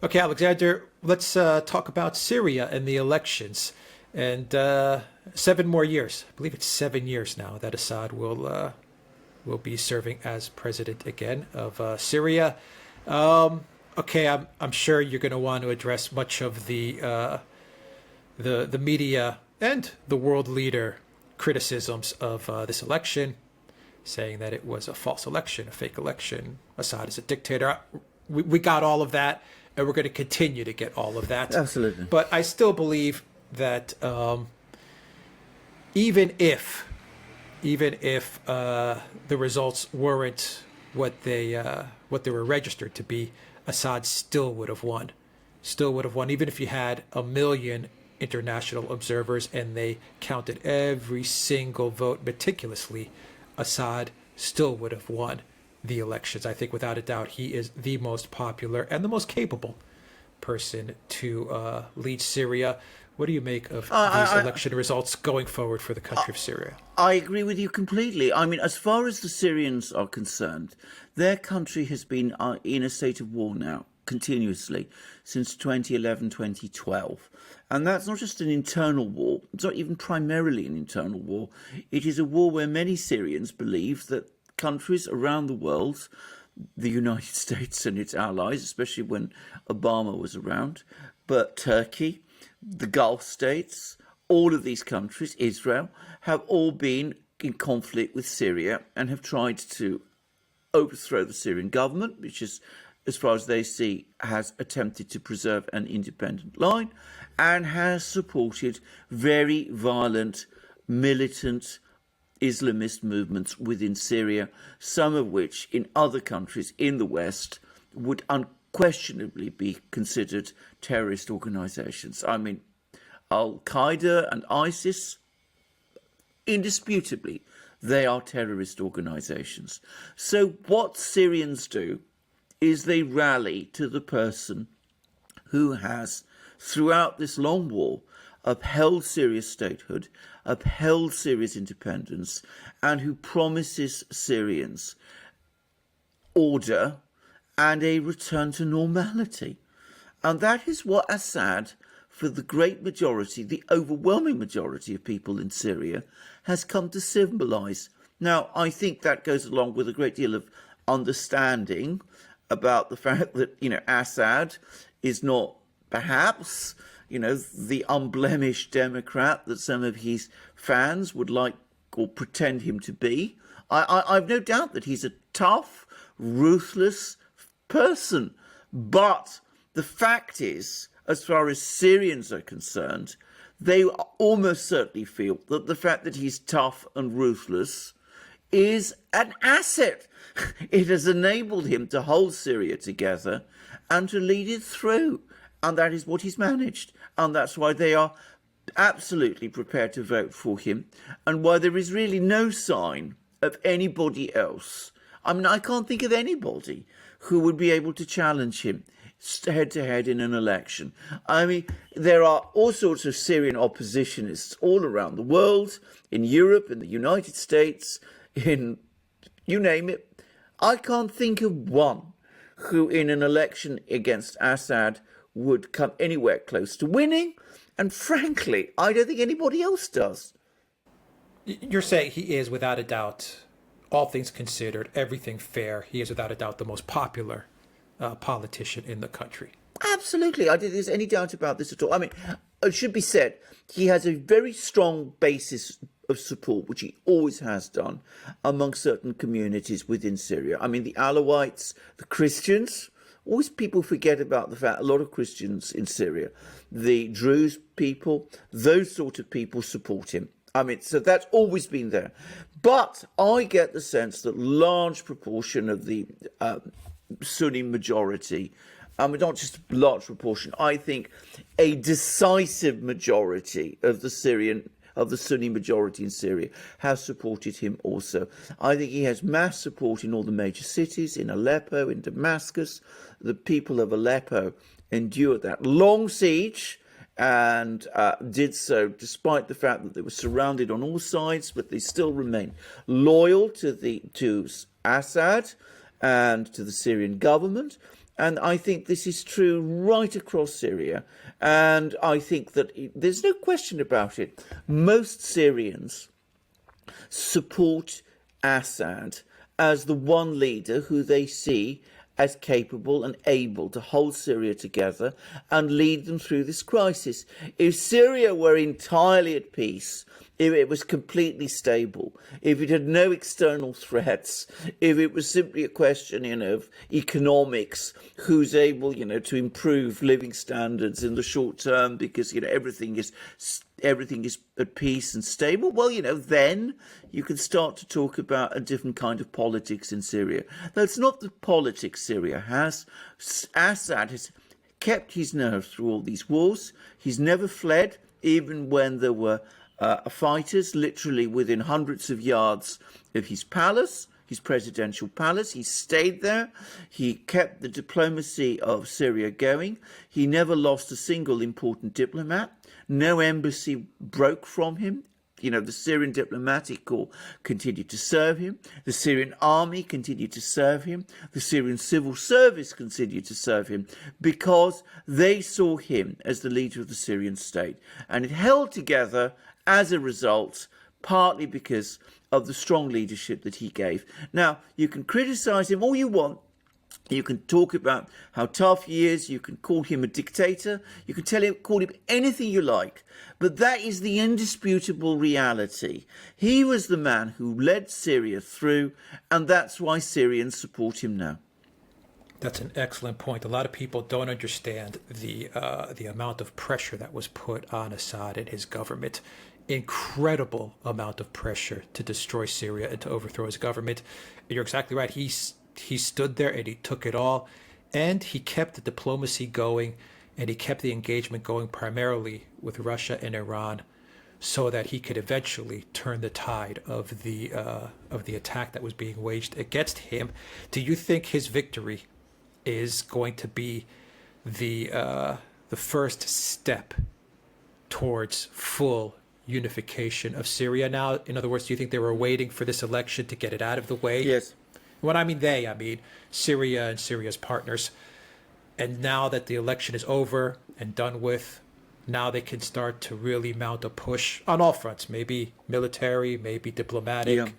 Okay, Alexander, let's talk about Syria and the elections. And 7 more years, I believe it's 7 years now that Assad will be serving as president again of Syria. Okay, I'm sure you're going to want to address much of the media and the world leader criticisms of this election, saying that it was a false election, a fake election. Assad is a dictator. We got all of that, and we're going to continue to get all of that. Absolutely. But I still believe that even if the results weren't what they were registered to be, Assad still would have won. Still would have won, even if you had 1 million international observers and they counted every single vote meticulously. Assad still would have won the elections. I think without a doubt he is the most popular and the most capable person to lead Syria. What do you make of these election results going forward for the country of Syria? I agree with you completely. I mean, as far as the Syrians are concerned, their country has been in a state of war now continuously since 2011, 2012. And that's not just an internal war. It's not even primarily an internal war. It is a war where many Syrians believe that countries around the world, the United States and its allies, especially when Obama was around, but Turkey, the Gulf states, all of these countries, Israel, have all been in conflict with Syria and have tried to overthrow the Syrian government, which is, as far as they see, has attempted to preserve an independent line and has supported very violent, militant Islamist movements within Syria, some of which in other countries in the West would unquestionably be considered terrorist organizations. I mean, Al-Qaeda and ISIS, indisputably, they are terrorist organizations. So what Syrians do is they rally to the person who has, throughout this long war, upheld Syria's statehood, upheld Syria's independence, and who promises Syrians order and a return to normality. And that is what Assad, for the great majority, the overwhelming majority of people in Syria, has come to symbolize. Now, I think that goes along with a great deal of understanding about the fact that, Assad is not perhaps, the unblemished Democrat that some of his fans would like or pretend him to be. I've no doubt that he's a tough, ruthless person. But the fact is, as far as Syrians are concerned, they almost certainly feel that the fact that he's tough and ruthless is an asset. It has enabled him to hold Syria together and to lead it through. And that is what he's managed. And that's why they are absolutely prepared to vote for him, and why there is really no sign of anybody else. I mean, I can't think of anybody who would be able to challenge him head to head in an election. I mean, there are all sorts of Syrian oppositionists all around the world, in Europe, in the United States, in you name it. I can't think of one who in an election against Assad would come anywhere close to winning. And frankly, I don't think anybody else does. You're saying he is, without a doubt, all things considered, everything fair, he is without a doubt the most popular politician in the country. Absolutely. I don't think there's any doubt about this at all. I mean, it should be said, he has a very strong basis of support, which he always has done, among certain communities within Syria. I mean, the Alawites, the Christians, always people forget about the fact a lot of Christians in Syria, the Druze people, those sort of people support him. I mean, so that's always been there. But I get the sense that large proportion of the Sunni majority, I mean, not just a large proportion, I think a decisive majority of the Sunni majority in Syria has supported him also. I think he has mass support in all the major cities, in Aleppo, in Damascus. The people of Aleppo endured that long siege and did so despite the fact that they were surrounded on all sides, but they still remained loyal to Assad and to the Syrian government. And I think this is true right across Syria. And I think that there's no question about it. Most Syrians support Assad as the one leader who they see as capable and able to hold Syria together and lead them through this crisis. If Syria were entirely at peace, if it was completely stable, if it had no external threats, if it was simply a question, of economics, who's able, to improve living standards in the short term because, everything is at peace and stable, well, then you can start to talk about a different kind of politics in Syria. That's not the politics Syria has. Assad has kept his nerve through all these wars. He's never fled, even when there were fighters literally within hundreds of yards of his palace, his presidential palace. He stayed there. He kept the diplomacy of Syria going. He never lost a single important diplomat. No embassy broke from him. The Syrian diplomatic corps continued to serve him. The Syrian army continued to serve him. The Syrian civil service continued to serve him because they saw him as the leader of the Syrian state. And it held together as a result, partly because of the strong leadership that he gave. Now, you can criticize him all you want. You can talk about how tough he is. You can call him a dictator. You can call him anything you like. But that is the indisputable reality. He was the man who led Syria through, and that's why Syrians support him now. That's an excellent point. A lot of people don't understand the amount of pressure that was put on Assad and his government. Incredible amount of pressure to destroy Syria and to overthrow his government. And you're exactly right. He stood there and he took it all, and he kept the diplomacy going, and he kept the engagement going primarily with Russia and Iran, so that he could eventually turn the tide of the attack that was being waged against him. Do you think his victory is going to be the first step towards full unification of Syria now? In other words, do you think they were waiting for this election to get it out of the way? Yes. When I mean Syria and Syria's partners. And now that the election is over and done with, now they can start to really mount a push on all fronts, maybe military, maybe diplomatic,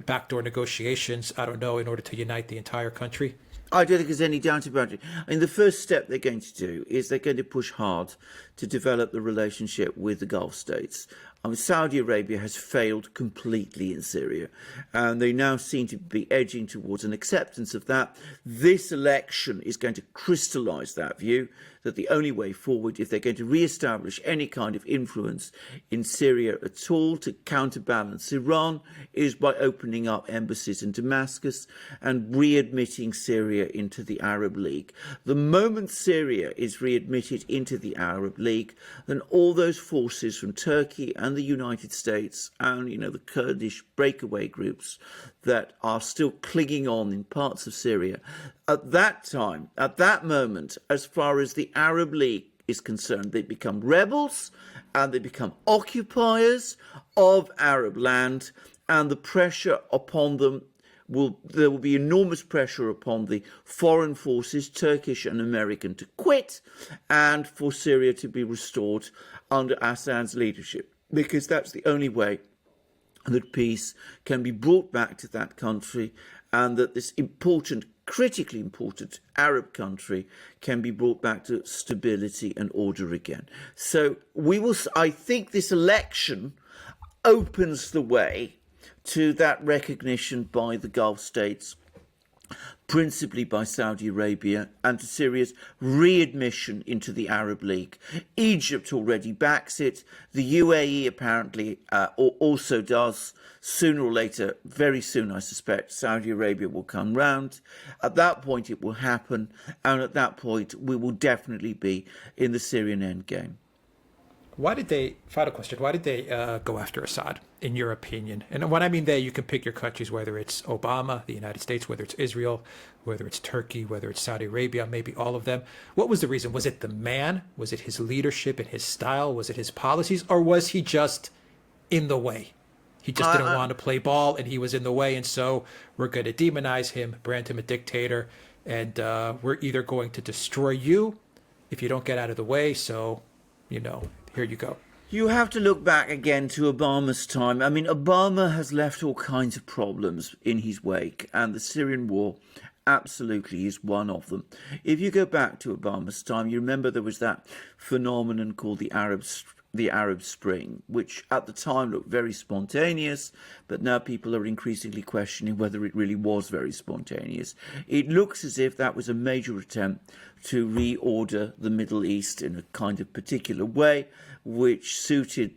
backdoor negotiations, I don't know, in order to unite the entire country. I don't think there's any doubt about it. I mean, the first step they're going to do is they're going to push hard to develop the relationship with the Gulf states. I mean, Saudi Arabia has failed completely in Syria, and they now seem to be edging towards an acceptance of that. This election is going to crystallize that view, that the only way forward, if they're going to re-establish any kind of influence in Syria at all to counterbalance Iran, is by opening up embassies in Damascus and readmitting Syria into the Arab League. The moment Syria is readmitted into the Arab League, then all those forces from Turkey and the United States and, the Kurdish breakaway groups that are still clinging on in parts of Syria, at that time, at that moment, as far as the Arab League is concerned, they become rebels and they become occupiers of Arab land, and the pressure upon them there will be enormous pressure upon the foreign forces, Turkish and American, to quit, and for Syria to be restored under Assad's leadership, because that's the only way that peace can be brought back to that country, and that this critically important Arab country can be brought back to stability and order again. So I think this election opens the way to that recognition by the Gulf states, principally by Saudi Arabia, and to Syria's readmission into the Arab League. Egypt already backs it. The UAE apparently also does. Sooner or later, very soon I suspect, Saudi Arabia will come round. At that point it will happen, and at that point we will definitely be in the Syrian endgame. Final question, why did they go after Assad, in your opinion? And when I mean they, you can pick your countries, whether it's Obama, the United States, whether it's Israel, whether it's Turkey, whether it's Saudi Arabia, maybe all of them. What was the reason? Was it the man? Was it his leadership and his style? Was it his policies? Or was he just in the way? He just didn't want to play ball, and he was in the way, and so we're going to demonize him, brand him a dictator, and we're either going to destroy you if you don't get out of the way. So, here you go. You have to look back again to Obama's time. I mean, Obama has left all kinds of problems in his wake, and the Syrian war absolutely is one of them. If you go back to Obama's time, you remember there was that phenomenon called the Arab Spring, which at the time looked very spontaneous, but now people are increasingly questioning whether it really was very spontaneous. It looks as if that was a major attempt to reorder the Middle East in a kind of particular way, which suited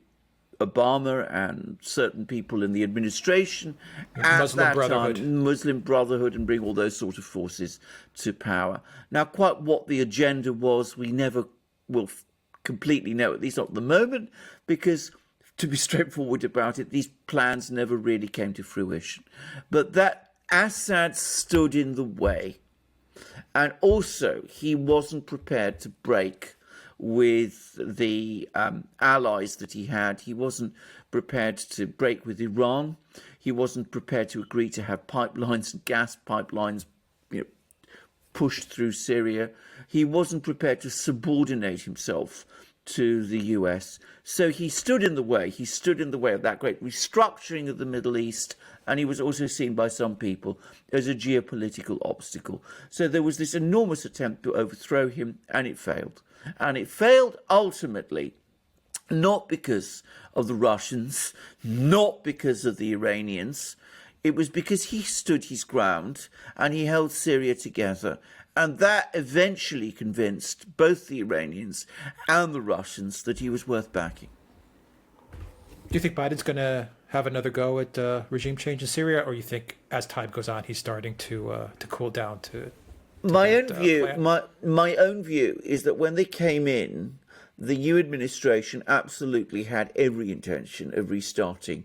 Obama and certain people in the administration at Muslim that Brotherhood. time, Muslim Brotherhood, and bring all those sort of forces to power. Now, quite what the agenda was, we never will completely know, at least not at the moment, because to be straightforward about it, these plans never really came to fruition. But that Assad stood in the way, and also he wasn't prepared to break with the allies that he had. He wasn't prepared to break with Iran. He wasn't prepared to agree to have pipelines and gas pipelines pushed through Syria. He wasn't prepared to subordinate himself to the US. So he stood in the way. He stood in the way of that great restructuring of the Middle East, and he was also seen by some people as a geopolitical obstacle. So there was this enormous attempt to overthrow him, and it failed. And it failed ultimately, not because of the Russians, not because of the Iranians. It was because he stood his ground and he held Syria together. And that eventually convinced both the Iranians and the Russians that he was worth backing. Do you think Biden's going to have another go at regime change in Syria, or you think as time goes on he's starting to cool down to my own view is that when they came in, the new administration absolutely had every intention of restarting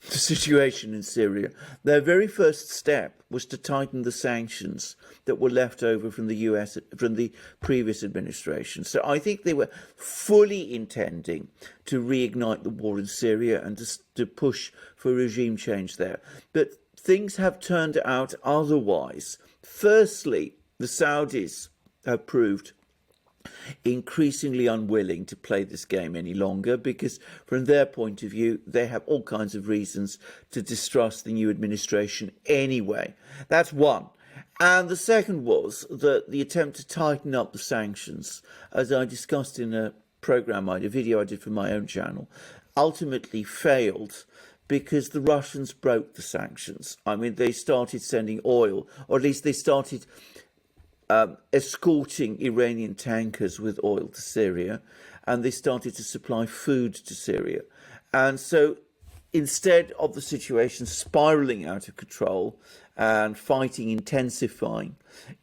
the situation in Syria. Their very first step was to tighten the sanctions that were left over from the US, from the previous administration. So I think they were fully intending to reignite the war in Syria and to push for regime change there. But things have turned out otherwise. Firstly, the Saudis have proved increasingly unwilling to play this game any longer because from their point of view, they have all kinds of reasons to distrust the new administration anyway. That's one. And the second was that the attempt to tighten up the sanctions, as I discussed in a video I did for my own channel, ultimately failed because the Russians broke the sanctions. I mean, they started sending oil, or at least they started escorting Iranian tankers with oil to Syria, and they started to supply food to Syria. And so instead of the situation spiraling out of control and fighting intensifying,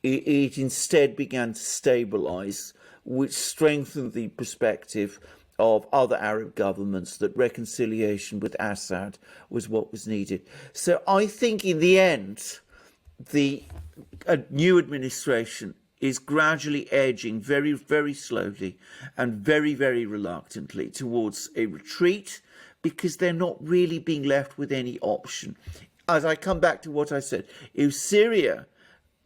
it instead began to stabilize, which strengthened the perspective of other Arab governments that reconciliation with Assad was what was needed. So I think in the end, a new administration is gradually edging very, very slowly and very, very reluctantly towards a retreat because they're not really being left with any option. As I come back to what I said, if Syria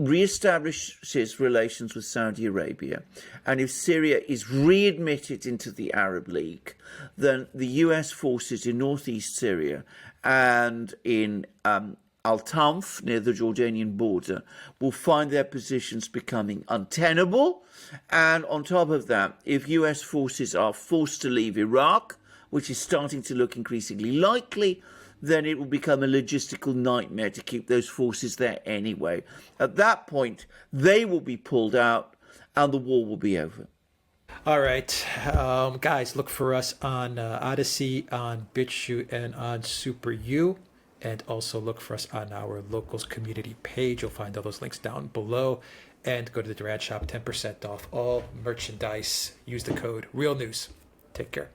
reestablishes relations with Saudi Arabia and if Syria is readmitted into the Arab League, then the US forces in northeast Syria and in Al-Tanf, near the Jordanian border, will find their positions becoming untenable. And on top of that, if US forces are forced to leave Iraq, which is starting to look increasingly likely, then it will become a logistical nightmare to keep those forces there anyway. At that point, they will be pulled out and the war will be over. All right, guys, look for us on Odyssey, on BitChute, and on SuperU. And also look for us on our locals community page. You'll find all those links down below. And go to the Duran shop, 10% off all merchandise. Use the code REALNEWS. Take care.